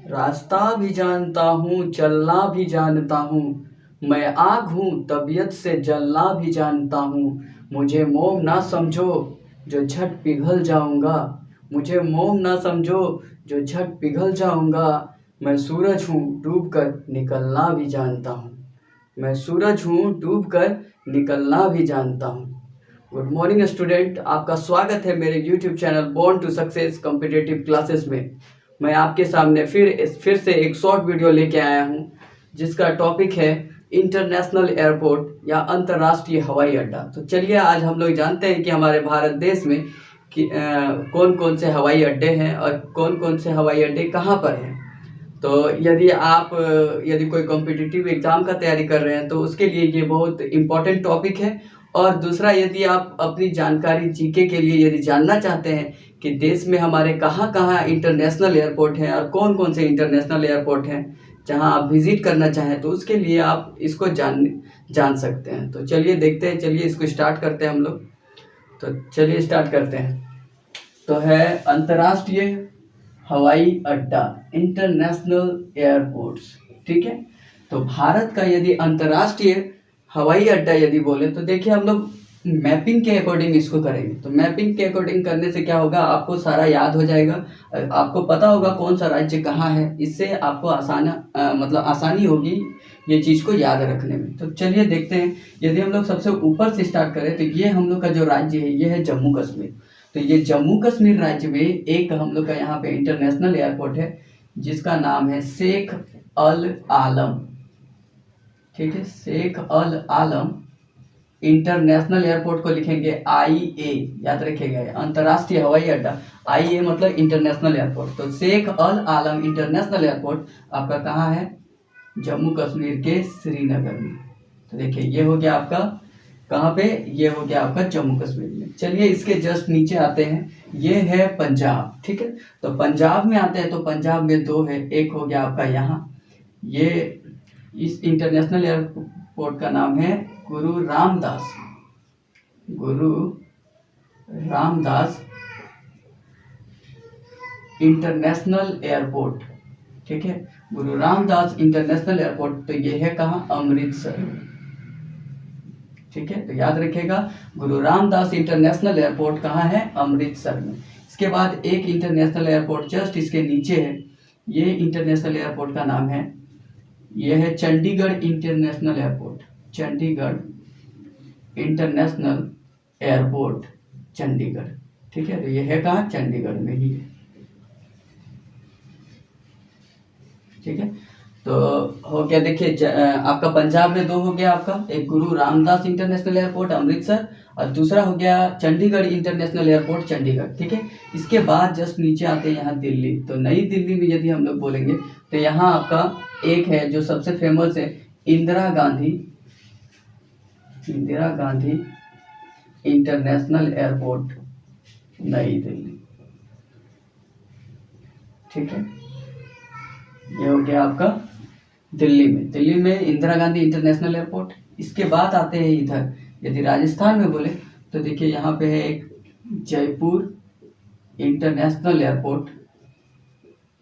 रास्ता भी जानता हूँ, चलना भी जानता हूँ। मैं आग हूँ, तबीयत से जलना भी जानता हूँ। मुझे मोम ना समझो, जो झट पिघल जाऊँगा। मुझे मोम ना समझो, जो झट पिघल जाऊँगा। मैं सूरज हूँ, डूब कर निकलना भी जानता हूँ। मैं सूरज हूँ, डूब कर निकलना भी जानता हूँ। गुड मॉर्निंग स्टूडेंट, आपका स्वागत है मेरे YouTube channel born to success competitive classes में। मैं आपके सामने फिर से एक शॉर्ट वीडियो लेके आया हूँ, जिसका टॉपिक है इंटरनेशनल एयरपोर्ट या अंतर्राष्ट्रीय हवाई अड्डा। तो चलिए आज हम लोग जानते हैं कि हमारे भारत देश में कौन कौन से हवाई अड्डे हैं और कौन कौन से हवाई अड्डे कहाँ पर हैं। तो यदि कोई कॉम्पिटिटिव एग्ज़ाम का तैयारी कर रहे हैं तो उसके लिए ये बहुत इम्पोर्टेंट टॉपिक है। और दूसरा, यदि आप अपनी जानकारी जीके के लिए यदि जानना चाहते हैं कि देश में हमारे कहाँ कहाँ इंटरनेशनल एयरपोर्ट हैं और कौन कौन से इंटरनेशनल एयरपोर्ट हैं जहाँ आप विज़िट करना चाहें, तो उसके लिए आप इसको जान सकते हैं। तो चलिए देखते हैं, चलिए इसको स्टार्ट करते हैं हम लोग। तो चलिए स्टार्ट करते हैं। तो है अंतर्राष्ट्रीय हवाई अड्डा, इंटरनेशनल एयरपोर्ट्स। ठीक है, तो भारत का यदि अंतर्राष्ट्रीय हवाई अड्डा यदि बोले तो देखिए हम लोग मैपिंग के अकॉर्डिंग इसको करेंगे। तो मैपिंग के अकॉर्डिंग करने से क्या होगा, आपको सारा याद हो जाएगा, आपको पता होगा कौन सा राज्य कहाँ है। इससे आपको आसानी होगी ये चीज़ को याद रखने में। तो चलिए देखते हैं, यदि हम लोग सबसे ऊपर से स्टार्ट करें तो ये हम लोग का जो राज्य है ये है जम्मू कश्मीर। तो ये जम्मू कश्मीर राज्य में एक हम लोग का यहाँ पे इंटरनेशनल एयरपोर्ट है जिसका नाम है शेख अल आलम। ठीक है, शेख अल आलम इंटरनेशनल एयरपोर्ट को लिखेंगे IA, याद रखिएगा, अंतर्राष्ट्रीय हवाई अड्डा। IA मतलब इंटरनेशनल एयरपोर्ट। तो शेख अल आलम इंटरनेशनल एयरपोर्ट आपका कहाँ है, जम्मू कश्मीर के श्रीनगर में। तो देखिए ये हो गया आपका कहाँ पे, ये हो गया आपका जम्मू कश्मीर में। चलिए इसके जस्ट नीचे आते हैं, ये है पंजाब। ठीक है, तो पंजाब में आते हैं तो पंजाब में दो है, एक हो गया आपका यहाँ, ये इस इंटरनेशनल एयरपोर्ट का नाम है गुरु रामदास इंटरनेशनल एयरपोर्ट। ठीक है, गुरु रामदास इंटरनेशनल एयरपोर्ट। तो ये है कहाँ, अमृतसर। ठीक है, तो याद रखिएगा गुरु रामदास इंटरनेशनल एयरपोर्ट कहाँ है, अमृतसर में। इसके बाद एक इंटरनेशनल एयरपोर्ट जस्ट इसके नीचे है, ये इंटरनेशनल एयरपोर्ट का नाम है, ये है Chandigarh international airport. Chandigarh international airport, Chandigarh. ठीक है, तो ये है कहाँ, चंडीगढ़ में ही है। ठीक है, तो हो गया, देखिए आपका पंजाब में दो हो गया, आपका एक गुरु रामदास इंटरनेशनल एयरपोर्ट अमृतसर और दूसरा हो गया चंडीगढ़ इंटरनेशनल एयरपोर्ट चंडीगढ़। ठीक है, इसके बाद जस्ट नीचे आते हैं यहाँ दिल्ली। तो नई दिल्ली में यदि हम लोग बोलेंगे तो यहाँ आपका एक है जो सबसे फेमस है, इंदिरा गांधी इंटरनेशनल एयरपोर्ट, नई दिल्ली। ठीक है, ये हो गया आपका दिल्ली में इंदिरा गांधी इंटरनेशनल एयरपोर्ट। इसके बाद आते हैं इधर, यदि राजस्थान में बोले तो देखिए यहाँ पे है एक जयपुर इंटरनेशनल एयरपोर्ट,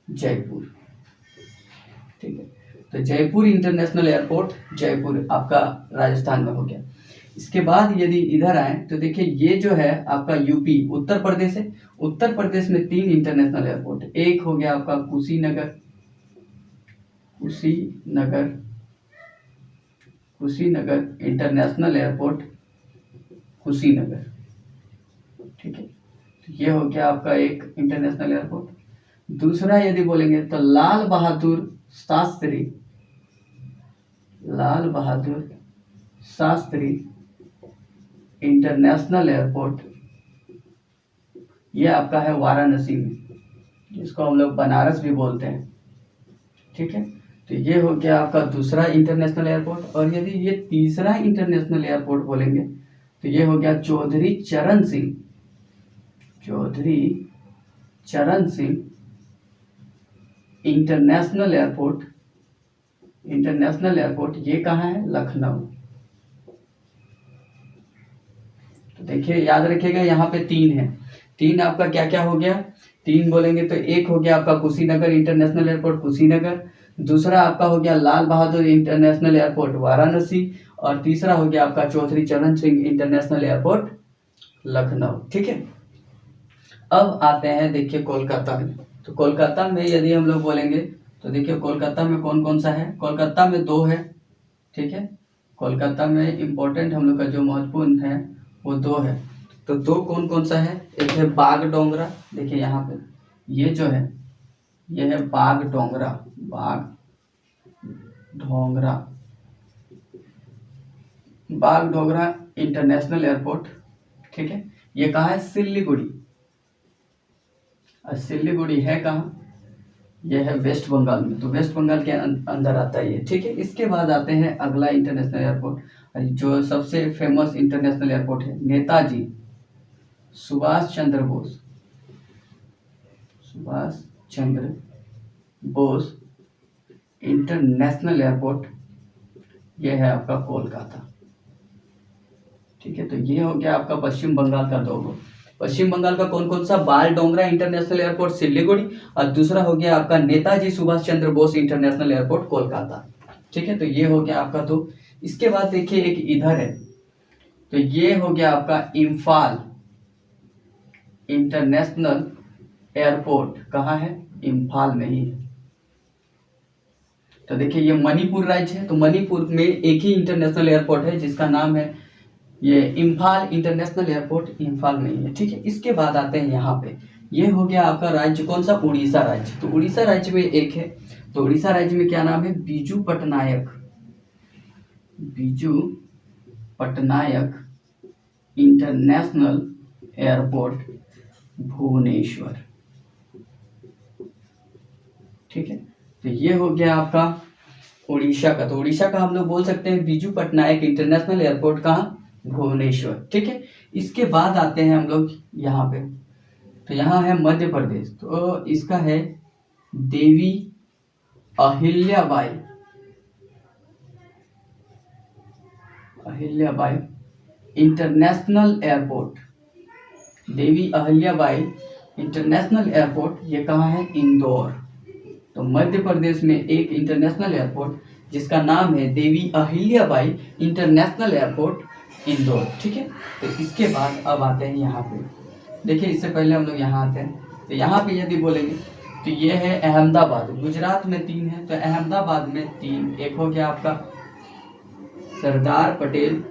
जयपुर। ठीक है, तो जयपुर इंटरनेशनल एयरपोर्ट जयपुर आपका राजस्थान में हो गया। इसके बाद यदि इधर आए तो देखिए ये जो है आपका यूपी, उत्तर प्रदेश है। उत्तर प्रदेश में 3 इंटरनेशनल एयरपोर्ट, एक हो गया आपका कुशीनगर इंटरनेशनल एयरपोर्ट, कुशीनगर। ठीक है, तो ये हो गया आपका एक इंटरनेशनल एयरपोर्ट। दूसरा यदि बोलेंगे तो लाल बहादुर शास्त्री इंटरनेशनल एयरपोर्ट, ये आपका है वाराणसी में, जिसको हम लोग बनारस भी बोलते हैं। ठीक है, तो ये हो गया आपका दूसरा इंटरनेशनल एयरपोर्ट। और यदि ये तीसरा इंटरनेशनल एयरपोर्ट बोलेंगे तो ये हो गया चौधरी चरण सिंह इंटरनेशनल एयरपोर्ट। ये कहाँ है, लखनऊ। तो देखिए याद रखिएगा यहाँ पे 3 है। 3 आपका क्या क्या हो गया, तीन बोलेंगे तो एक हो गया आपका कुशीनगर इंटरनेशनल एयरपोर्ट कुशीनगर, दूसरा आपका हो गया लाल बहादुर इंटरनेशनल एयरपोर्ट वाराणसी, और तीसरा हो गया आपका चौधरी चरण सिंह इंटरनेशनल एयरपोर्ट लखनऊ। ठीक है, अब आते हैं देखिए कोलकाता में। तो कोलकाता में यदि हम लोग बोलेंगे तो देखिए कोलकाता में कौन कौन सा है। कोलकाता में दो है। ठीक है, कोलकाता में इम्पोर्टेंट हम लोग का जो महत्वपूर्ण है वो दो है। तो दो कौन कौन सा है, एक है बागडोगरा, देखिए यहाँ पे ये जो है ये है बागडोगरा, बागडोगरा इंटरनेशनल एयरपोर्ट। ठीक है, ये कहाँ है, सिल्लीगुड़ी। और सिल्लीगुड़ी है कहाँ, ये है वेस्ट बंगाल में, तो वेस्ट बंगाल के अंदर आता है ये। ठीक है, इसके बाद आते हैं अगला इंटरनेशनल एयरपोर्ट, जो सबसे फेमस इंटरनेशनल एयरपोर्ट है, नेताजी सुभाष चंद्र बोस इंटरनेशनल एयरपोर्ट, ये है आपका कोलकाता। ठीक है, तो ये हो गया आपका पश्चिम बंगाल का दो। पश्चिम बंगाल का कौन कौन सा, बालडोंगरा इंटरनेशनल एयरपोर्ट सिल्लीगुड़ी, और दूसरा हो गया आपका नेताजी सुभाष चंद्र बोस इंटरनेशनल एयरपोर्ट कोलकाता। ठीक है, तो ये हो गया आपका दो। इसके बाद देखिए एक इधर है, तो ये हो गया आपका इम्फाल इंटरनेशनल एयरपोर्ट, कहाँ है, इम्फाल में ही है। तो देखिए ये मणिपुर राज्य है, तो मणिपुर में एक ही इंटरनेशनल एयरपोर्ट है जिसका नाम है ये इम्फाल इंटरनेशनल एयरपोर्ट, इम्फाल में ही है। ठीक है, इसके बाद आते हैं यहाँ पे, ये हो गया आपका राज्य कौन सा, उड़ीसा राज्य। तो उड़ीसा राज्य में एक है, तो उड़ीसा राज्य में क्या नाम है, बीजू पटनायक इंटरनेशनल एयरपोर्ट भुवनेश्वर। ठीक है, तो ये हो गया आपका उड़ीसा का। तो उड़ीसा का हम लोग बोल सकते हैं बीजू पटनायक इंटरनेशनल एयरपोर्ट कहाँ, भुवनेश्वर। ठीक है, इसके बाद आते हैं हम लोग यहाँ पे, तो यहाँ है मध्य प्रदेश, तो इसका है Devi Ahilyabai international airport, Devi Ahilyabai international airport, ये कहाँ है, इंदौर। तो मध्य प्रदेश में एक इंटरनेशनल एयरपोर्ट जिसका नाम है देवी अहिल्याबाई इंटरनेशनल एयरपोर्ट इंदौर। ठीक है, तो इसके बाद अब आते हैं यहाँ पे, देखिए इससे पहले हम लोग यहाँ आते हैं, तो यहाँ पे यदि बोलेंगे तो ये है अहमदाबाद, गुजरात में तीन है, तो अहमदाबाद में तीन, एक हो गया आपका सरदार पटेल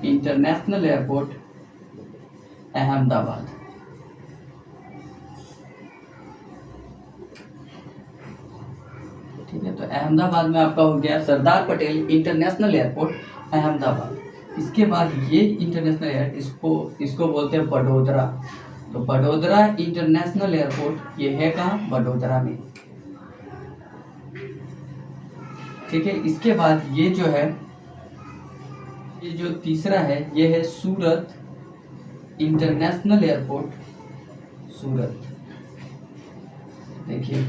इंटरनेशनल एयरपोर्ट अहमदाबाद। ठीक है, तो अहमदाबाद में आपका हो गया सरदार पटेल इंटरनेशनल एयरपोर्ट अहमदाबाद। इसके बाद ये इंटरनेशनल एयर इसको बोलते हैं बड़ोदरा, तो बड़ोदरा इंटरनेशनल एयरपोर्ट ये है कहाँ, बड़ोदरा में। ठीक है, इसके बाद ये जो है, ये जो तीसरा है ये है सूरत इंटरनेशनल एयरपोर्ट, सूरत। देखिए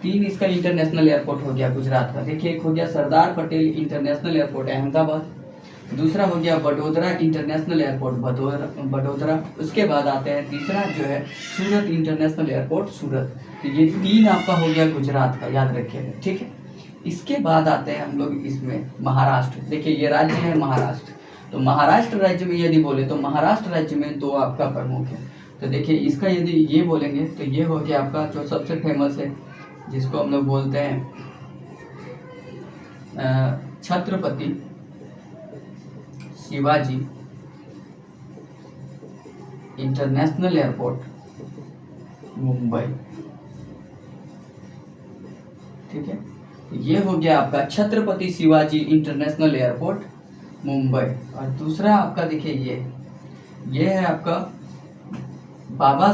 तीन इसका इंटरनेशनल एयरपोर्ट हो गया गुजरात का। देखिए एक हो गया सरदार पटेल इंटरनेशनल एयरपोर्ट अहमदाबाद, दूसरा हो गया बड़ोदरा इंटरनेशनल एयरपोर्ट बड़ोदरा। उसके बाद आते हैं तीसरा जो है सूरत इंटरनेशनल एयरपोर्ट सूरत। तो ये तीन आपका हो गया गुजरात का, याद रखिएगा। ठीक है, इसके बाद आते हैं हम लोग इसमें महाराष्ट्र। देखिए ये राज्य है महाराष्ट्र, तो महाराष्ट्र राज्य में यदि बोले तो महाराष्ट्र राज्य में दो आपका प्रमुख है। तो देखिए इसका यदि ये बोलेंगे तो ये हो गया आपका जो सबसे फेमस है, जिसको हम लोग बोलते हैं छत्रपति शिवाजी इंटरनेशनल एयरपोर्ट मुंबई। ठीक है, ये हो गया आपका छत्रपति शिवाजी इंटरनेशनल एयरपोर्ट मुंबई। और दूसरा आपका देखिए ये है आपका बाबा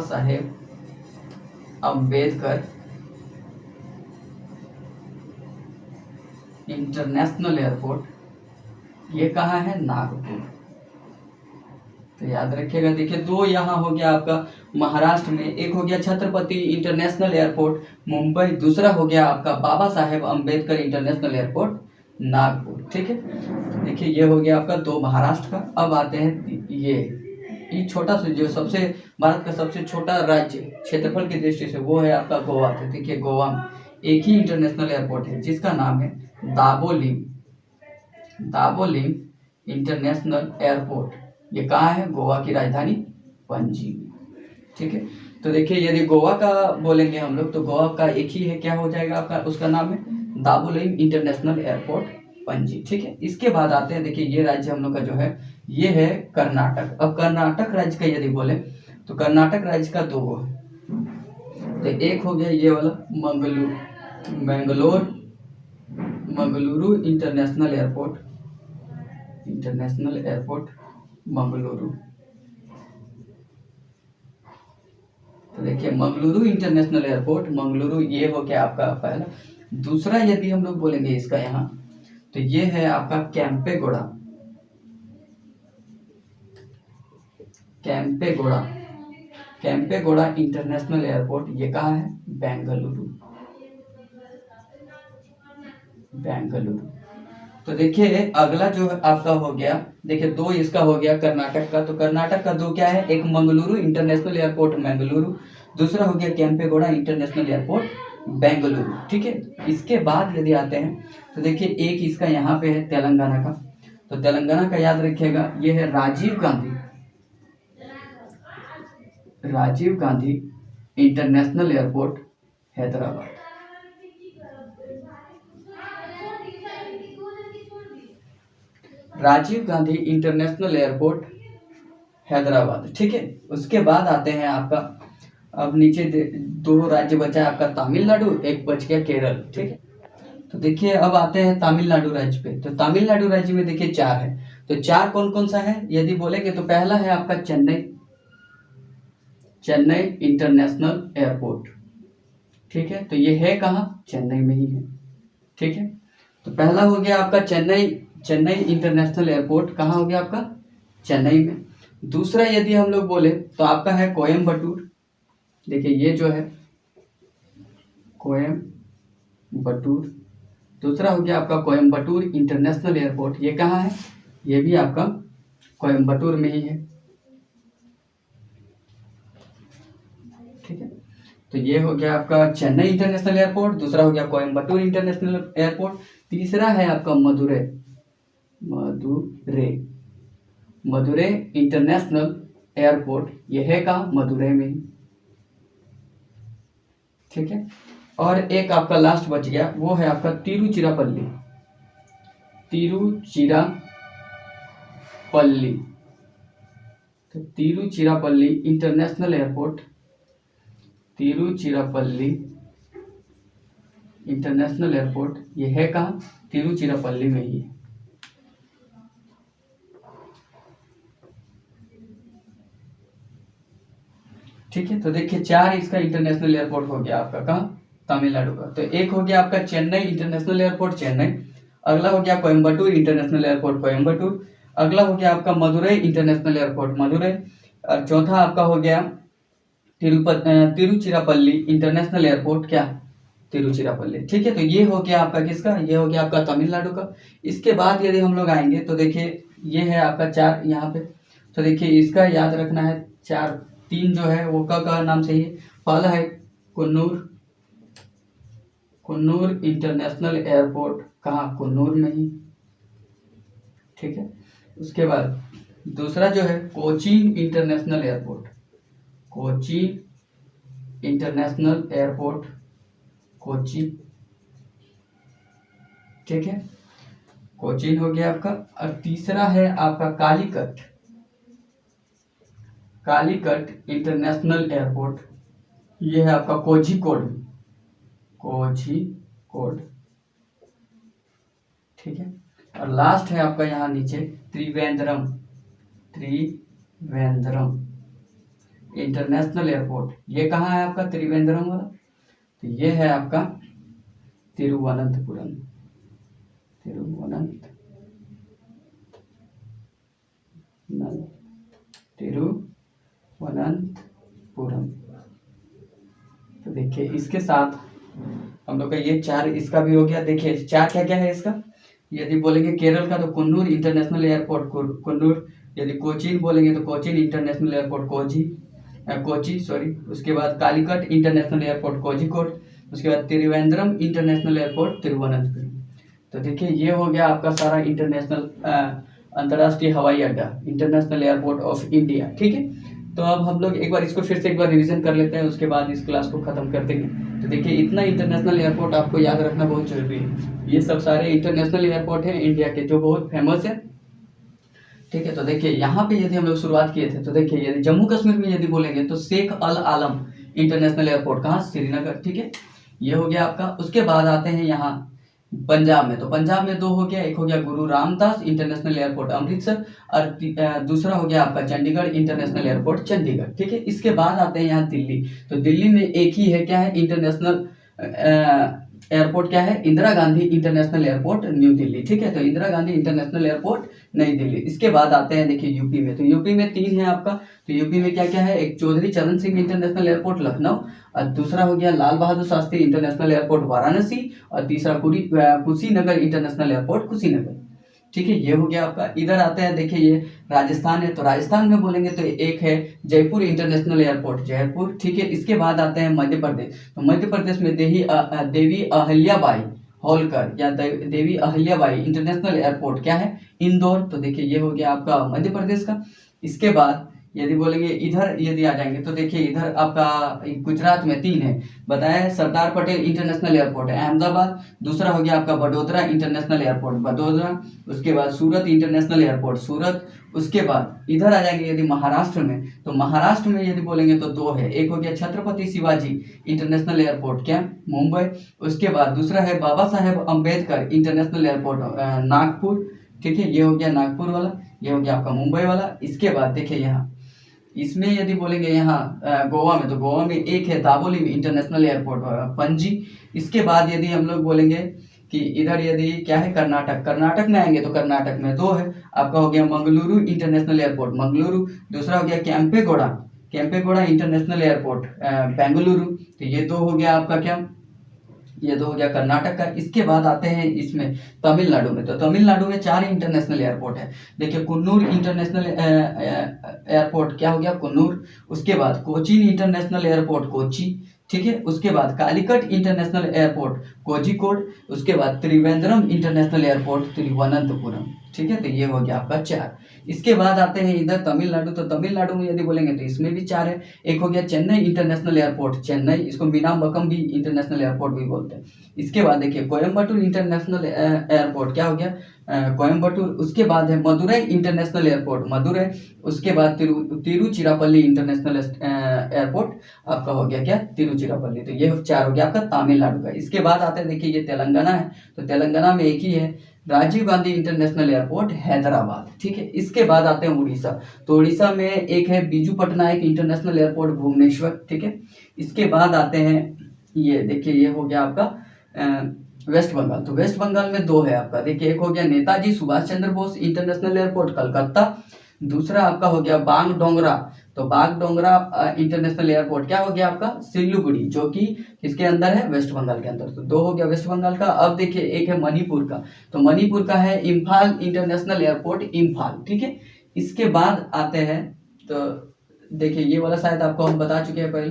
साहेब अंबेडकर इंटरनेशनल एयरपोर्ट, ये कहाँ है, नागपुर। तो याद रखिएगा। देखिए दो यहाँ हो गया आपका महाराष्ट्र में, एक हो गया छत्रपति इंटरनेशनल एयरपोर्ट मुंबई, दूसरा हो गया आपका बाबा साहेब अंबेडकर इंटरनेशनल एयरपोर्ट नागपुर। ठीक है, देखिए ये हो गया आपका दो महाराष्ट्र का। अब आते हैं ये ये छोटा सा जो सबसे भारत का सबसे छोटा राज्य क्षेत्रफल की दृष्टि से वो है आपका गोवा। तो देखिए गोवा में एक ही इंटरनेशनल एयरपोर्ट है जिसका नाम है दाबोलिम इंटरनेशनल एयरपोर्ट। ये कहाँ है? गोवा की राजधानी पणजी में। ठीक है, तो देखिए यदि गोवा का बोलेंगे हम लोग तो गोवा का एक ही है, क्या हो जाएगा आपका? उसका नाम है दाबोलिम इंटरनेशनल एयरपोर्ट पणजी। ठीक है, इसके बाद आते हैं, देखिए ये राज्य हम लोग का जो है ये है कर्नाटक। अब कर्नाटक राज्य का यदि बोले तो कर्नाटक राज्य का दो है। तो एक हो गया ये वाला मंगलुरु इंटरनेशनल एयरपोर्ट मंगलुरु। तो देखिए मंगलुरु इंटरनेशनल एयरपोर्ट मंगलुरु, ये हो गया आपका पहला। दूसरा यदि हम लोग बोलेंगे इसका यहाँ तो ये है आपका कैंपेगौड़ा इंटरनेशनल एयरपोर्ट। ये कहाँ है? बेंगलुरु। तो देखिए अगला जो आपका हो गया, देखिए दो इसका हो गया कर्नाटक का। तो कर्नाटक का दो क्या है? एक मंगलुरु इंटरनेशनल एयरपोर्ट मंगलुरु, दूसरा हो गया कैंपेगौड़ा इंटरनेशनल एयरपोर्ट बेंगलुरु। ठीक है, इसके बाद यदि आते हैं तो देखिए एक इसका यहाँ पे है तेलंगाना का। तो तेलंगाना का याद रखिएगा, ये है Rajiv Gandhi international airport Hyderabad. Rajiv Gandhi international airport Hyderabad. ठीक है, उसके बाद आते हैं आपका, अब नीचे दो राज्य बचा है आपका तमिलनाडु, एक बच गया केरल। ठीक है, तो देखिए अब आते हैं तमिलनाडु राज्य पे। तो तमिलनाडु राज्य में देखिए चार है। तो चार कौन कौन सा है यदि बोलेंगे तो पहला है आपका चेन्नई इंटरनेशनल एयरपोर्ट। ठीक है, तो ये है कहाँ? चेन्नई में ही है। ठीक है, तो पहला हो गया आपका चेन्नई इंटरनेशनल एयरपोर्ट। कहाँ हो गया आपका? चेन्नई में। दूसरा यदि हम लोग बोले तो आपका है कोयम्बटूर। देखिए ये जो है कोयम्बटूर। दूसरा हो गया आपका कोयम्बटूर इंटरनेशनल एयरपोर्ट। ये कहाँ है? ये भी आपका कोयम्बटूर में ही है। ठीक है, तो ये हो गया आपका चेन्नई इंटरनेशनल एयरपोर्ट, दूसरा हो गया कोयम्बटूर इंटरनेशनल एयरपोर्ट, तीसरा है आपका मदुरै इंटरनेशनल एयरपोर्ट। ये है कहाँ? मदुरै में ही। ठीक है, और एक आपका लास्ट बच गया, वो है आपका तिरुचिरापल्ली। तो तिरुचिरापल्ली इंटरनेशनल एयरपोर्ट, ये है कहाँ? तिरुचिरापल्ली में ही है। ठीक है, तो देखिए चार इसका इंटरनेशनल एयरपोर्ट हो गया आपका कहाँ? तमिलनाडु का। तो एक हो गया आपका चेन्नई इंटरनेशनल एयरपोर्ट चेन्नई, अगला हो गया कोयम्बटूर इंटरनेशनल एयरपोर्ट कोयम्बटूर, अगला हो गया आपका मदुरै इंटरनेशनल एयरपोर्ट मदुरै, और चौथा आपका हो गया तिरुचिरापल्ली इंटरनेशनल एयरपोर्ट, क्या? तिरुचिरापल्ली। ठीक है, तो ये हो गया आपका किसका? ये हो गया आपका तमिलनाडु का। इसके बाद यदि हम लोग आएंगे तो देखिए ये है आपका चार यहाँ पे। तो देखिए इसका याद रखना है, चार तीन जो है वो का नाम सही है। पहला है कुन्नूर इंटरनेशनल एयरपोर्ट। कहाँ? कुन्नूर में ही। ठीक है, उसके बाद दूसरा जो है कोचीन इंटरनेशनल एयरपोर्ट कोची। ठीक है, कोचीन हो गया आपका। और तीसरा है आपका कालीकट इंटरनेशनल एयरपोर्ट। ये है आपका कोझिकोड। ठीक है, और लास्ट है आपका यहाँ नीचे त्रिवेंद्रम इंटरनेशनल एयरपोर्ट। ये कहाँ है आपका त्रिवेंद्रम वाला? तो ये है आपका तिरुवनंतपुरम। तो देखिए इसके साथ हम लोग का ये चार इसका भी हो गया। देखिए चार क्या क्या है इसका, यदि बोलेंगे केरल का तो कुन्नूर इंटरनेशनल एयरपोर्ट कुन्नूर, यदि कोचीन बोलेंगे तो Cochin international airport Kochi sorry. उसके बाद कालीकट इंटरनेशनल एयरपोर्ट कोझिकोड। उसके बाद त्रिवेंद्रम इंटरनेशनल एयरपोर्ट तिरुवनंतपुरम। तो देखिए ये हो गया आपका सारा इंटरनेशनल अंतर्राष्ट्रीय हवाई अड्डा, इंटरनेशनल एयरपोर्ट ऑफ इंडिया। ठीक है, तो अब हम लोग एक बार इसको फिर से एक बार रिवीजन कर लेते हैं, उसके बाद इस क्लास को ख़त्म कर देंगे। तो देखिए इतना इंटरनेशनल एयरपोर्ट आपको याद रखना बहुत जरूरी है। ये सब सारे इंटरनेशनल एयरपोर्ट हैं इंडिया के जो बहुत फेमस है। ठीक है, तो देखिए यहाँ पे यदि हम लोग शुरुआत किए थे तो देखिए यदि जम्मू कश्मीर में यदि बोलेंगे तो शेख अल आलम इंटरनेशनल एयरपोर्ट, कहाँ, श्रीनगर। ठीक है, ये हो गया आपका। उसके बाद आते हैं यहाँ पंजाब में, तो पंजाब में दो हो गया, एक हो गया गुरु रामदास इंटरनेशनल एयरपोर्ट अमृतसर और दूसरा हो गया आपका चंडीगढ़ इंटरनेशनल एयरपोर्ट चंडीगढ़। ठीक है, इसके बाद आते हैं यहाँ दिल्ली, तो दिल्ली में एक ही है, क्या है, इंटरनेशनल एयरपोर्ट, क्या है, Indira Gandhi international airport new Delhi. ठीक है, तो इंदिरा गांधी इंटरनेशनल एयरपोर्ट नई दिल्ली। इसके बाद आते हैं देखिए यूपी में, तो यूपी में तीन है आपका। तो यूपी में क्या क्या है, एक चौधरी चरण सिंह इंटरनेशनल एयरपोर्ट लखनऊ और दूसरा हो गया लाल बहादुर शास्त्री इंटरनेशनल एयरपोर्ट वाराणसी और तीसरा कुशीनगर इंटरनेशनल एयरपोर्ट कुशीनगर। ठीक है, ये हो गया आपका। इधर आते हैं देखिए ये राजस्थान है, तो राजस्थान में बोलेंगे तो एक है जयपुर इंटरनेशनल एयरपोर्ट जयपुर। ठीक है, इसके बाद आते हैं मध्य प्रदेश, तो मध्य प्रदेश में देवी अहल्याबाई होलकर या देवी अहल्याबाई इंटरनेशनल एयरपोर्ट, क्या है, इंदौर। तो देखिए ये हो गया आपका मध्य प्रदेश का। इसके बाद यदि बोलेंगे इधर यदि आ जाएंगे तो देखिए इधर आपका गुजरात में तीन है, बताया, सरदार पटेल इंटरनेशनल एयरपोर्ट है अहमदाबाद। दूसरा हो गया आपका बड़ोदरा इंटरनेशनल एयरपोर्ट बड़ोदरा। उसके बाद सूरत इंटरनेशनल एयरपोर्ट सूरत। उसके बाद इधर आ जाएंगे यदि महाराष्ट्र में, तो महाराष्ट्र में यदि बोलेंगे तो दो है, एक हो गया छत्रपति शिवाजी इंटरनेशनल एयरपोर्ट, क्या, मुंबई। उसके बाद दूसरा है बाबा साहेब अम्बेडकर इंटरनेशनल एयरपोर्ट नागपुर। ठीक है, ये हो गया नागपुर वाला, ये हो गया आपका मुंबई वाला। इसके बाद देखिए यहाँ इसमें यदि बोलेंगे यहाँ गोवा में, तो गोवा में एक है दाबोली इंटरनेशनल एयरपोर्ट पणजी। इसके बाद यदि हम लोग बोलेंगे कि इधर यदि क्या है कर्नाटक में आएंगे तो कर्नाटक में दो है, आपका हो गया मंगलुरु इंटरनेशनल एयरपोर्ट मंगलुरु। दूसरा हो गया कैंपेगौड़ा इंटरनेशनल एयरपोर्ट बेंगलुरु। तो ये दो हो गया आपका, क्या, ये तो हो गया कर्नाटक का। इसके बाद आते हैं इसमें तमिलनाडु में, तो तमिलनाडु में चार इंटरनेशनल एयरपोर्ट है। देखिए कुन्नूर इंटरनेशनल एयरपोर्ट, क्या हो गया, कुन्नूर। उसके बाद कोचीन इंटरनेशनल एयरपोर्ट कोची। ठीक है, उसके बाद कालीकट इंटरनेशनल एयरपोर्ट कोझिकोड। उसके बाद त्रिवेंद्रम इंटरनेशनल एयरपोर्ट तिरुवनंतपुरम। ठीक है, तो ये हो गया आपका चार। इसके बाद आते हैं इधर तमिलनाडु, तो तमिलनाडु में यदि बोलेंगे तो इसमें भी चार है, एक हो गया चेन्नई इंटरनेशनल एयरपोर्ट चेन्नई, इसको मीनाम्बक्कम भी इंटरनेशनल एयरपोर्ट भी बोलते हैं। इसके बाद देखिए कोयम्बटूर इंटरनेशनल एयरपोर्ट, क्या हो गया, कोयम्बटूर। उसके बाद है मदुरई इंटरनेशनल एयरपोर्ट मदुरई। उसके बाद तिरुचिरापल्ली इंटरनेशनल एयरपोर्ट आपका हो गया, क्या, तिरुचिरापल्ली। तो ये चार हो गया आपका तमिलनाडु का। इसके बाद आते हैं देखिए ये तेलंगाना है, तो तेलंगाना में एक ही है राजीव गांधी इंटरनेशनल एयरपोर्ट हैदराबाद। ठीक है, इसके बाद आते हैं उड़ीसा, तो उड़ीसा में एक है बीजू पटनायक इंटरनेशनल एयरपोर्ट भुवनेश्वर। ठीक है, इसके बाद आते हैं ये देखिए ये हो गया आपका वेस्ट बंगाल, तो वेस्ट बंगाल में दो है आपका। देखिए एक हो गया नेताजी सुभाष चंद्र बोस इंटरनेशनल एयरपोर्ट कलकत्ता। दूसरा आपका हो गया बागडोगरा, तो बागडोगरा इंटरनेशनल एयरपोर्ट, क्या हो गया आपका, सिल्लीगुड़ी, जो कि किसके अंदर है, वेस्ट बंगाल के अंदर। तो दो हो गया वेस्ट बंगाल का। अब देखिए एक है मणिपुर का, तो मणिपुर का है इम्फाल इंटरनेशनल एयरपोर्ट इम्फाल। ठीक है, इसके बाद आते हैं तो देखिए ये वाला शायद आपको हम बता चुके हैं पहले,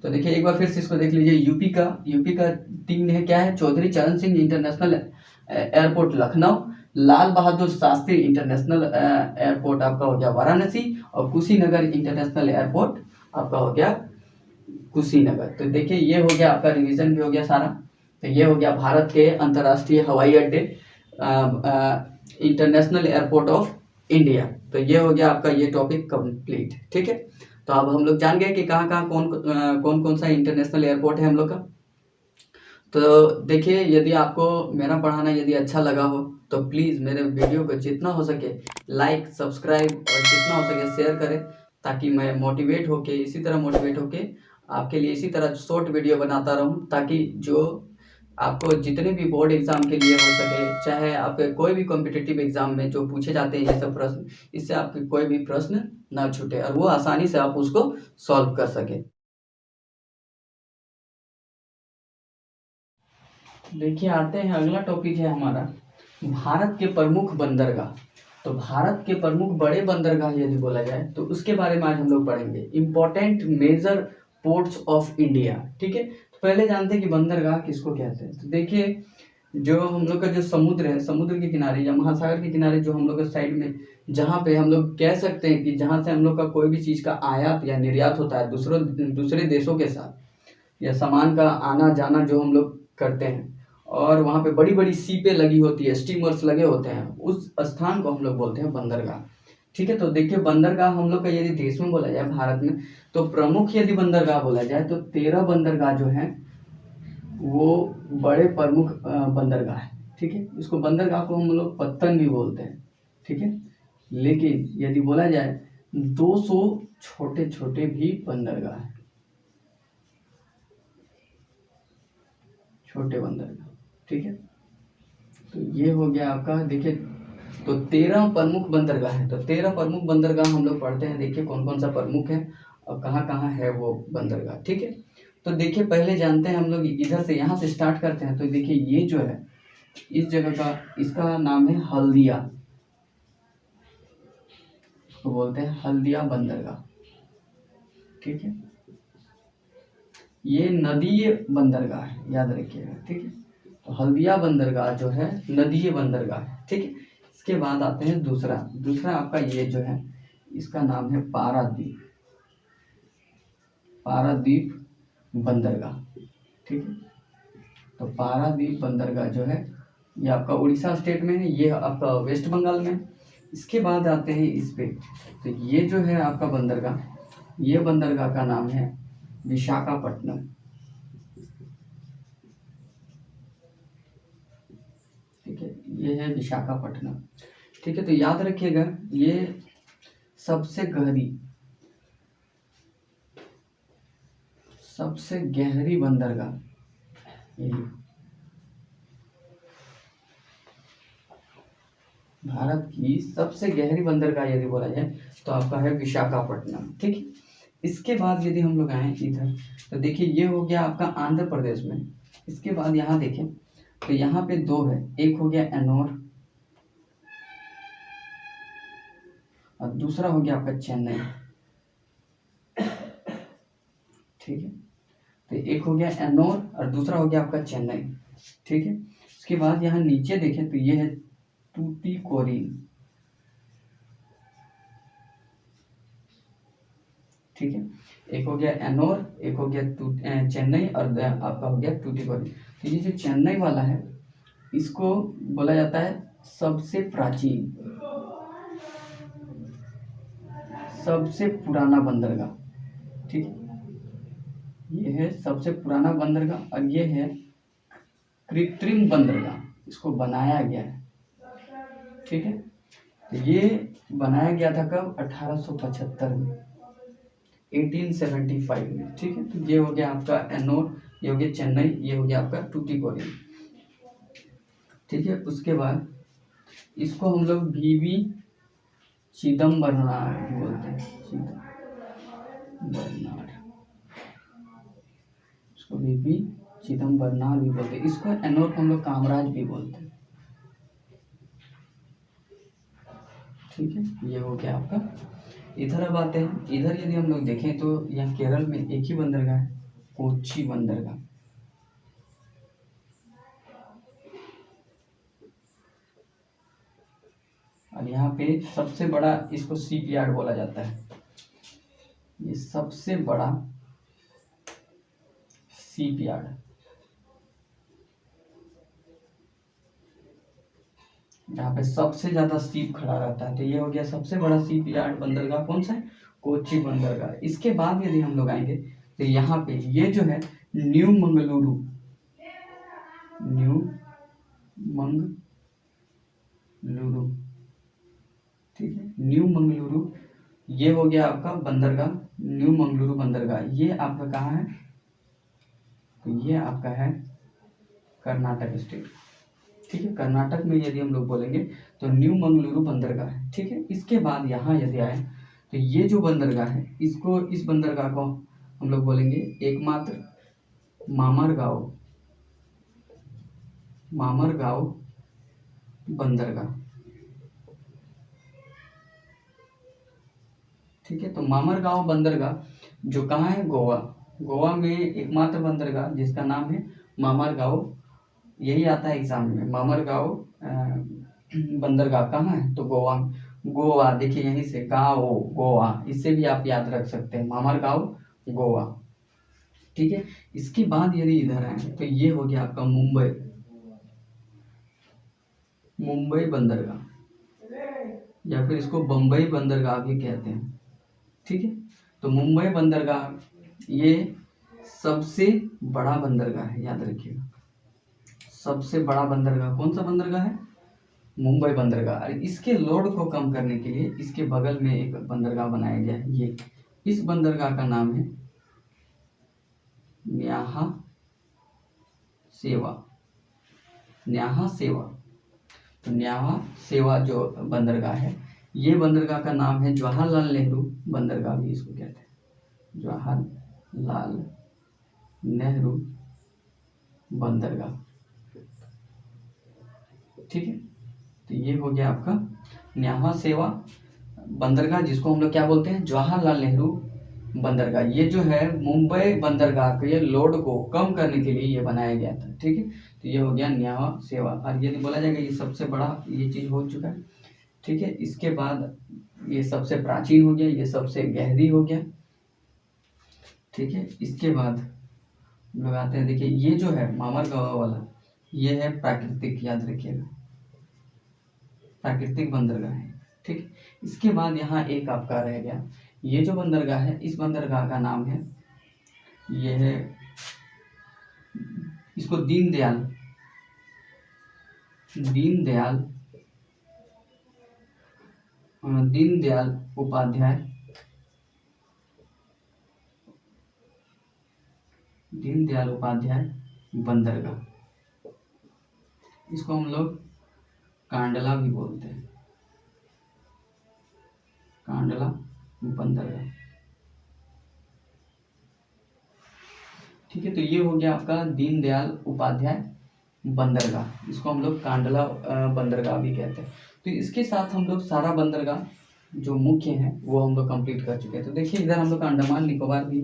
तो देखिए एक बार फिर से इसको देख लीजिए। यूपी का तीन है, क्या है, चौधरी चरण Singh international airport Lucknow, Lal Bahadur Shastri international airport आपका हो गया वाराणसी और कुशीनगर इंटरनेशनल एयरपोर्ट आपका हो गया कुशीनगर। तो देखिए ये हो गया आपका, रिवीजन भी हो गया सारा। तो ये हो गया भारत के अंतर्राष्ट्रीय हवाई अड्डे इंटरनेशनल एयरपोर्ट ऑफ इंडिया। तो ये हो गया आपका ये टॉपिक कंप्लीट। ठीक है, तो अब हम लोग जान गए कि कहाँ कहाँ कौन सा इंटरनेशनल एयरपोर्ट है हम लोग का। तो देखिए यदि आपको मेरा पढ़ाना यदि अच्छा लगा हो तो प्लीज़ मेरे वीडियो को जितना हो सके लाइक सब्सक्राइब और जितना हो सके शेयर करें, ताकि मैं मोटिवेट होके इसी तरह मोटिवेट होके आपके लिए इसी तरह शॉर्ट वीडियो बनाता रहूं, ताकि जो आपको जितने भी बोर्ड एग्ज़ाम के लिए हो सके, चाहे आपके कोई भी कॉम्पिटिटिव एग्ज़ाम में जो पूछे जाते हैं ये सब प्रश्न, इससे आपके कोई भी प्रश्न ना छूटे और वो आसानी से आप उसको सॉल्व कर सके। देखिए आते हैं, अगला टॉपिक है हमारा भारत के प्रमुख बंदरगाह। तो भारत के प्रमुख बड़े बंदरगाह यदि बोला जाए तो उसके बारे में आज हम लोग पढ़ेंगे। Important major ports of India, ठीक है। तो पहले जानते हैं कि बंदरगाह किसको कहते हैं। तो देखिए, जो हम लोग का जो समुद्र है, समुद्र के किनारे या महासागर के किनारे जो हम लोग के साइड में, जहाँ पे हम लोग कह सकते हैं कि जहाँ से हम लोग का कोई भी चीज़ का आयात या निर्यात होता है दूसरे देशों के साथ, या सामान का आना जाना जो हम लोग करते हैं, और वहाँ पे बड़ी बड़ी सीपें लगी होती है, स्टीमर्स लगे होते हैं, उस स्थान को हम लोग बोलते हैं बंदरगाह, ठीक है। तो देखिए, बंदरगाह हम लोग का यदि देश में बोला जाए, भारत में, तो प्रमुख यदि बंदरगाह बोला जाए तो 13 बंदरगाह जो हैं वो बड़े प्रमुख बंदरगाह है, ठीक है। इसको बंदरगाह को हम लोग पत्तन भी बोलते हैं, ठीक है। लेकिन यदि बोला जाए 200 छोटे छोटे भी बंदरगाह हैं, छोटे बंदरगाह, ठीक है। तो ये हो गया आपका। देखिए, तो 13 प्रमुख बंदरगाह है। तो 13 प्रमुख बंदरगाह हम लोग पढ़ते हैं। देखिए कौन कौन सा प्रमुख है और कहाँ कहाँ है वो बंदरगाह, ठीक है। तो देखिए, पहले जानते हैं हम लोग, इधर से यहाँ से स्टार्ट करते हैं। तो देखिए, ये जो है इस जगह का, इसका नाम है हल्दिया, इसको बोलते हैं हल्दिया बंदरगाह, ठीक है। ये नदीय बंदरगाह है, याद रखिएगा, ठीक है। तो हल्दिया बंदरगाह जो है नदीय बंदरगाह है, ठीक है। इसके बाद आते हैं दूसरा आपका ये जो है, इसका नाम है पारादीप, पारादीप बंदरगाह, ठीक है। तो पारादीप बंदरगाह जो है ये आपका उड़ीसा स्टेट में है, ये आपका वेस्ट बंगाल में है। इसके बाद आते हैं इस पे, तो ये जो है आपका बंदरगाह, ये बंदरगाह का नाम है विशाखापट्टनम, ठीक है। ये है विशाखापट्टनम, ठीक है। तो याद रखिएगा, ये सबसे गहरी बंदरगाह, यही भारत की सबसे गहरी बंदरगाह यदि बोला जाए तो आपका है विशाखापट्टनम, ठीक है। इसके बाद यदि हम लोग आए इधर, तो देखिए ये हो गया आपका आंध्र प्रदेश में। इसके बाद यहाँ देखें तो यहाँ पे 2 है, एक हो गया एनोर और दूसरा हो गया आपका चेन्नई, ठीक है। तो एक हो गया एनोर और दूसरा हो गया आपका चेन्नई, ठीक है। उसके बाद यहाँ नीचे देखें तो ये है टूटीकोरिन, ठीक है। एक हो गया एनोर, एक हो गया चेन्नई और आपका हो गया टूटीकोरिन। तो ये जो चेन्नई वाला है, इसको बोला जाता है सबसे प्राचीन, सबसे पुराना बंदरगाह, ठीक है। ये है सबसे पुराना बंदरगाह और ये है कृत्रिम बंदरगाह, इसको बनाया गया है, ठीक है। तो ये बनाया गया था कब? 1875 में, 1875 में, ठीक है। तो ये हो गया आपका एनोर, ये हो गया चेन्नई, ये हो गया आपका टूटीकोरिन, ठीक है। उसके बाद इसको हम लोग वीवी चिदम्बरनार बोलते हैं, चिदम्बरनार, इसको वीवी चिदम्बरनार भी बोलते हैं। इसको एनोर को हम लोग कामराज भी बोलते हैं, ठीक है। ये हो गया आपका। इधर अब आते हैं, इधर यदि हम लोग देखें तो यहाँ केरल में एक ही बंदरगाह है, कोच्चि बंदरगाह, और यहाँ पे सबसे बड़ा इसको सीप यार्ड बोला जाता है। ये सबसे बड़ा सीप यार्ड, यहाँ पे सबसे ज्यादा सीप खड़ा रहता है। तो ये हो गया सबसे बड़ा सीप यार्ड बंदरगाह, कौन सा है? कोच्चि बंदरगाह। इसके बाद यदि हम लोग आएंगे तो यहाँ पे ये जो है न्यू मंगलुरु, ठीक है, न्यू मंगलुरु, ये हो गया आपका बंदरगाह, न्यू मंगलुरु बंदरगाह। ये आपका कहाँ है? तो ये आपका है कर्नाटक स्टेट, ठीक है। कर्नाटक में यदि हम लोग बोलेंगे तो न्यू मंगलुरु बंदरगाह है, ठीक है। इसके बाद यहाँ यदि आए तो ये जो बंदरगाह है, इस बंदरगाह को हम लोग बोलेंगे एकमात्र मामरगांव बंदरगाह, ठीक है। तो मामरगांव बंदरगाह जो कहाँ है, गोवा। गोवा में एकमात्र बंदरगाह जिसका नाम है मामरगांव, यही आता है एग्जाम में। मामरगांव बंदरगाह कहाँ है, तो गोवा। गोवा देखिए यहीं से गाँव गोवा, इससे भी आप याद रख सकते हैं, मामरगांव गोवा। ठीक है। इसके बाद यदि इधर आए तो ये हो गया आपका मुंबई, मुंबई बंदरगाह, या फिर इसको बम्बई बंदरगाह भी कहते हैं। ठीक है। तो मुंबई बंदरगाह ये सबसे बड़ा बंदरगाह है, याद रखिएगा। सबसे बड़ा बंदरगाह कौन सा बंदरगाह है, मुंबई बंदरगाह। और इसके लोड को कम करने के लिए इसके बगल में एक बंदरगाह बनाया गया है, ये इस बंदरगाह का नाम है न्याहा सेवा। न्याहा सेवा, तो न्याहा सेवा जो बंदरगाह है, ये बंदरगाह का नाम है जवाहरलाल नेहरू बंदरगाह भी इसको कहते हैं, जवाहरलाल नेहरू बंदरगाह। ठीक है। तो ये हो गया आपका न्याहा सेवा बंदरगाह, जिसको हम लोग क्या बोलते हैं, जवाहरलाल नेहरू बंदरगाह। ये जो है मुंबई बंदरगाह के लोड को कम करने के लिए ये बनाया गया था। ठीक है। तो ये हो गया न्याहा सेवा। और यदि बोला जाएगा ये सबसे बड़ा ये चीज़ हो चुका है। ठीक है। इसके बाद ये सबसे प्राचीन हो गया, ये सबसे गहरी हो गया। ठीक है। इसके बाद लोग आते हैं, देखिए ये जो है मामरगांव वाला, ये है प्राकृतिक, याद रखिएगा, प्राकृतिक बंदरगाह है। ठीक। इसके बाद यहाँ एक आपका रह गया, ये जो बंदरगाह है, इस बंदरगाह का नाम है, ये है, इसको दीनदयाल उपाध्याय, दीनदयाल उपाध्याय बंदरगाह। इसको हम लोग कांडला भी बोलते हैं, कांडला बंदरगाह। ठीक है। तो ये हो गया आपका दीनदयाल उपाध्याय बंदरगाह, इसको हम लोग कांडला बंदरगाह भी कहते हैं। तो इसके साथ हम लोग सारा बंदरगाह जो मुख्य हैं वो हम लोग कंप्लीट कर चुके हैं। तो देखिए इधर हम लोग अंडमान निकोबार भी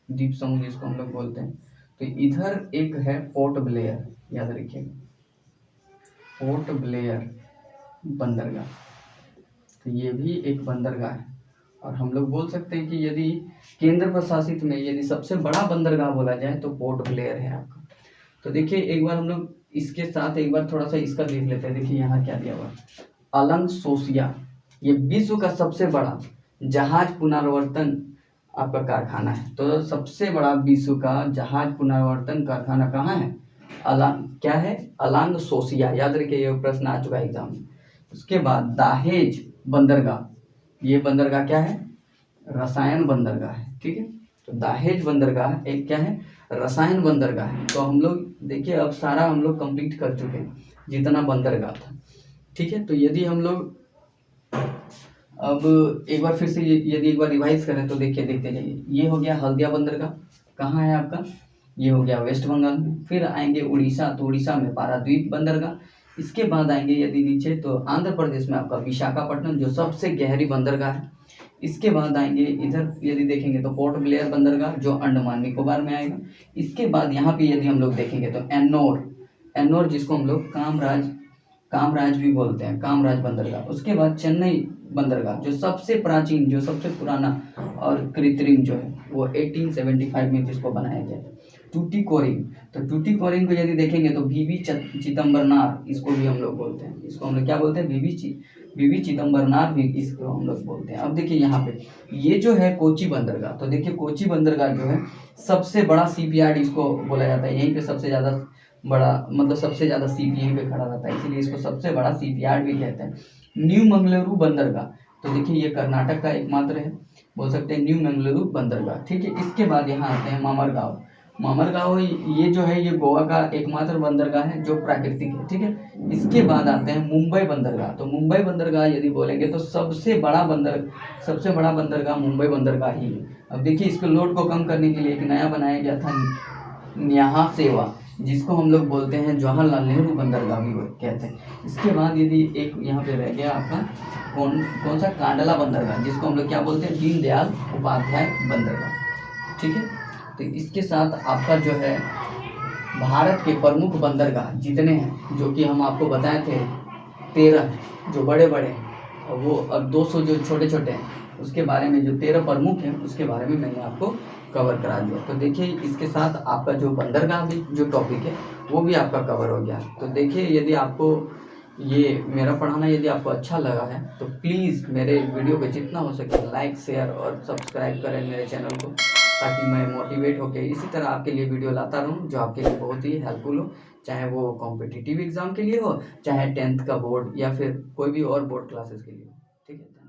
द्वीप समूह जिसको हम लोग बोलते हैं। तो इधर एक है पोर्ट ब्लेयर, याद रखिएगा, पोर्ट ब्लेयर बंदरगाह। तो ये भी एक बंदरगाह है। और हम लोग बोल सकते हैं कि यदि केंद्र प्रशासित में यदि सबसे बड़ा बंदरगाह बोला जाए तो पोर्ट ब्लेयर है आपका। तो देखिए एक बार हम लोग इसके साथ एक बार थोड़ा सा इसका देख लेते हैं। देखिए यहाँ क्या दिया हुआ, अलं सोसिया, ये विश्व का सबसे बड़ा जहाज पुनर्वर्तन आपका कारखाना है। तो सबसे बड़ा विश्व का जहाज पुनर्वर्तन कारखाना कहाँ है, क्या है, अलांग सोसिया, याद रखिए, ये प्रश्न आ चुका है एग्जाम में। उसके बाद दाहेज बंदरगाह, ये बंदरगाह क्या है, रसायन बंदरगाह है। ठीक है। तो दाहेज बंदरगाह एक क्या है, रसायन बंदरगाह है। तो हम लोग देखिए अब सारा हम लोग कंप्लीट कर चुके हैं जितना बंदरगाह था। ठीक है। तो यदि हम लोग अब एक बार फिर से यदि एक बार रिवाइज करें तो देखिए देखते जाइए, ये हो गया हल्दिया बंदरगाह, कहाँ है आपका, ये हो गया वेस्ट बंगाल में। फिर आएंगे उड़ीसा, तो उड़ीसा में पारादीप बंदरगाह। इसके बाद आएंगे यदि नीचे तो आंध्र प्रदेश में आपका विशाखापट्टनम जो सबसे गहरी बंदरगाह है। इसके बाद आएंगे इधर यदि देखेंगे तो पोर्ट ब्लेयर बंदरगाह जो अंडमान निकोबार में आएगा। इसके बाद यहाँ पे यदि हम लोग देखेंगे तो एन्नोर जिसको हम लोग कामराज भी बोलते हैं, कामराज बंदरगाह। उसके बाद चेन्नई बंदरगाह जो सबसे प्राचीन, जो सबसे पुराना और कृत्रिम जो है वो 1875 में जिसको बनाया गया। टूटीकोरिन, तो टूटीकोरिन को यदि देखेंगे तो वीवी चिदम्बरनार इसको भी हम लोग बोलते हैं, इसको हम लोग क्या बोलते हैं, वीवी चिदम्बरनार भी इसको हम लोग बोलते हैं। अब देखिए यहाँ पे ये जो है कोची बंदरगाह, तो देखिए कोची बंदरगाह जो है सबसे बड़ा सीपीयार्ड इसको बोला जाता है। यहीं पे सबसे ज़्यादा बड़ा, मतलब सबसे ज़्यादा सीप यहीं पे खड़ा रहता है, इसीलिए इसको सबसे बड़ा सीपीयार्ड भी कहते हैं। न्यू मंगलुरु बंदरगाह, तो देखिए ये कर्नाटक का एकमात्र है, बोल सकते हैं न्यू मंगलुरु बंदरगाह। ठीक है। इसके बाद यहाँ आते हैं मामरगांव, ये जो है ये गोवा का एकमात्र बंदरगाह है जो प्राकृतिक है। ठीक है। इसके बाद आते हैं मुंबई बंदरगाह, तो मुंबई बंदरगाह यदि बोलेंगे तो सबसे बड़ा बंदरगाह मुंबई बंदरगाह ही है। अब देखिए इसके लोड को कम करने के लिए एक नया बनाया गया था न्याहा सेवा, जिसको हम लोग बोलते हैं जवाहरलाल नेहरू बंदरगाह भी कहते हैं। इसके बाद यदि एक यहाँ पे रह गया आपका कौन सा, कांडला बंदरगाह, जिसको हम लोग क्या बोलते हैं, दीनदयाल उपाध्याय बंदरगाह। ठीक है, तो इसके साथ आपका जो है भारत के प्रमुख बंदरगाह जितने हैं, जो कि हम आपको बताए थे 13 जो बड़े बड़े हैं, और वो अब 200 जो छोटे छोटे हैं, उसके बारे में जो 13 प्रमुख हैं उसके बारे में मैंने आपको कवर करा दिया। तो देखिए इसके साथ आपका जो बंदरगाह भी जो टॉपिक है वो भी आपका कवर हो गया। तो देखिए यदि आपको ये मेरा पढ़ाना यदि आपको अच्छा लगा है तो प्लीज़ मेरे वीडियो को जितना हो सके लाइक, शेयर और सब्सक्राइब करें मेरे चैनल को, ताकि मैं मोटिवेट होकर इसी तरह आपके लिए वीडियो लाता रहूं जो आपके लिए बहुत ही हेल्पफुल हो, चाहे वो कॉम्पिटिटिव एग्ज़ाम के लिए हो, चाहे 10th का बोर्ड या फिर कोई भी और बोर्ड क्लासेस के लिए हो। ठीक है।